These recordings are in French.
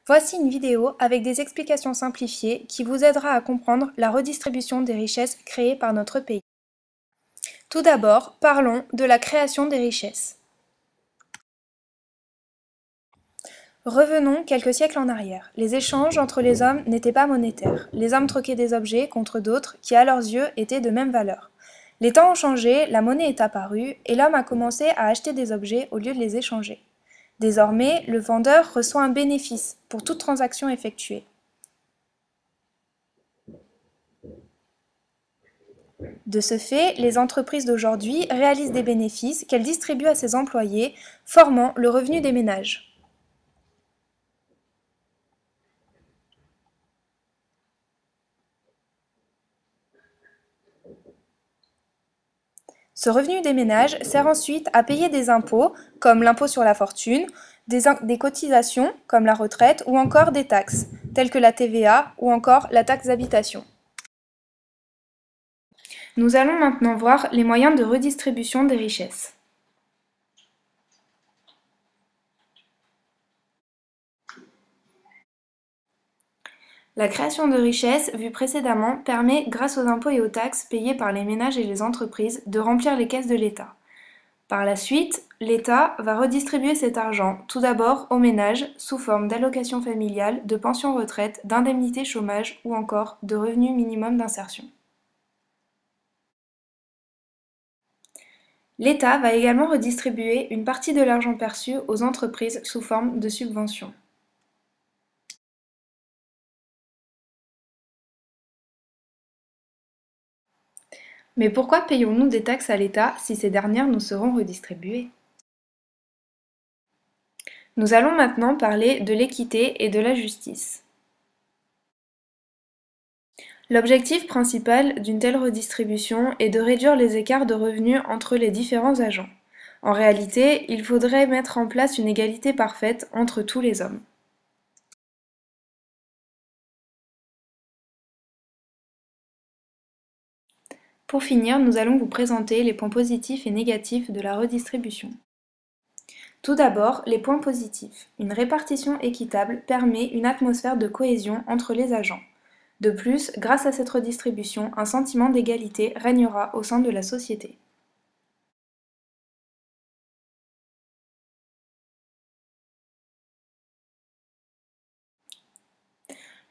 Voici une vidéo avec des explications simplifiées qui vous aidera à comprendre la redistribution des richesses créées par notre pays. Tout d'abord, parlons de la création des richesses. Revenons quelques siècles en arrière. Les échanges entre les hommes n'étaient pas monétaires. Les hommes troquaient des objets contre d'autres qui, à leurs yeux, étaient de même valeur. Les temps ont changé, la monnaie est apparue, et l'homme a commencé à acheter des objets au lieu de les échanger. Désormais, le vendeur reçoit un bénéfice pour toute transaction effectuée. De ce fait, les entreprises d'aujourd'hui réalisent des bénéfices qu'elles distribuent à ses employés, formant le revenu des ménages. Ce revenu des ménages sert ensuite à payer des impôts, comme l'impôt sur la fortune, des cotisations, comme la retraite, ou encore des taxes, telles que la TVA ou encore la taxe d'habitation. Nous allons maintenant voir les moyens de redistribution des richesses. La création de richesses, vue précédemment, permet, grâce aux impôts et aux taxes payés par les ménages et les entreprises, de remplir les caisses de l'État. Par la suite, l'État va redistribuer cet argent, tout d'abord aux ménages, sous forme d'allocations familiales, de pensions retraite, d'indemnités chômage ou encore de revenus minimum d'insertion. L'État va également redistribuer une partie de l'argent perçu aux entreprises sous forme de subventions. Mais pourquoi payons-nous des taxes à l'État si ces dernières nous seront redistribuées? Nous allons maintenant parler de l'équité et de la justice. L'objectif principal d'une telle redistribution est de réduire les écarts de revenus entre les différents agents. En réalité, il faudrait mettre en place une égalité parfaite entre tous les hommes. Pour finir, nous allons vous présenter les points positifs et négatifs de la redistribution. Tout d'abord, les points positifs. Une répartition équitable permet une atmosphère de cohésion entre les agents. De plus, grâce à cette redistribution, un sentiment d'égalité régnera au sein de la société.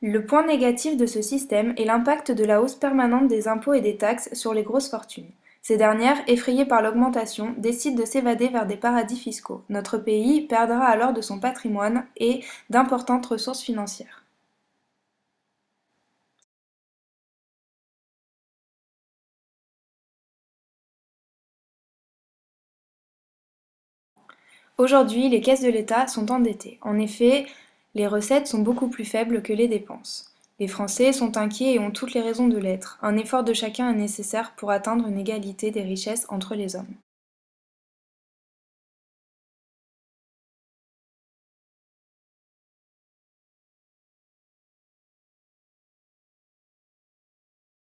Le point négatif de ce système est l'impact de la hausse permanente des impôts et des taxes sur les grosses fortunes. Ces dernières, effrayées par l'augmentation, décident de s'évader vers des paradis fiscaux. Notre pays perdra alors de son patrimoine et d'importantes ressources financières. Aujourd'hui, les caisses de l'État sont endettées. En effet, les recettes sont beaucoup plus faibles que les dépenses. Les Français sont inquiets et ont toutes les raisons de l'être. Un effort de chacun est nécessaire pour atteindre une égalité des richesses entre les hommes.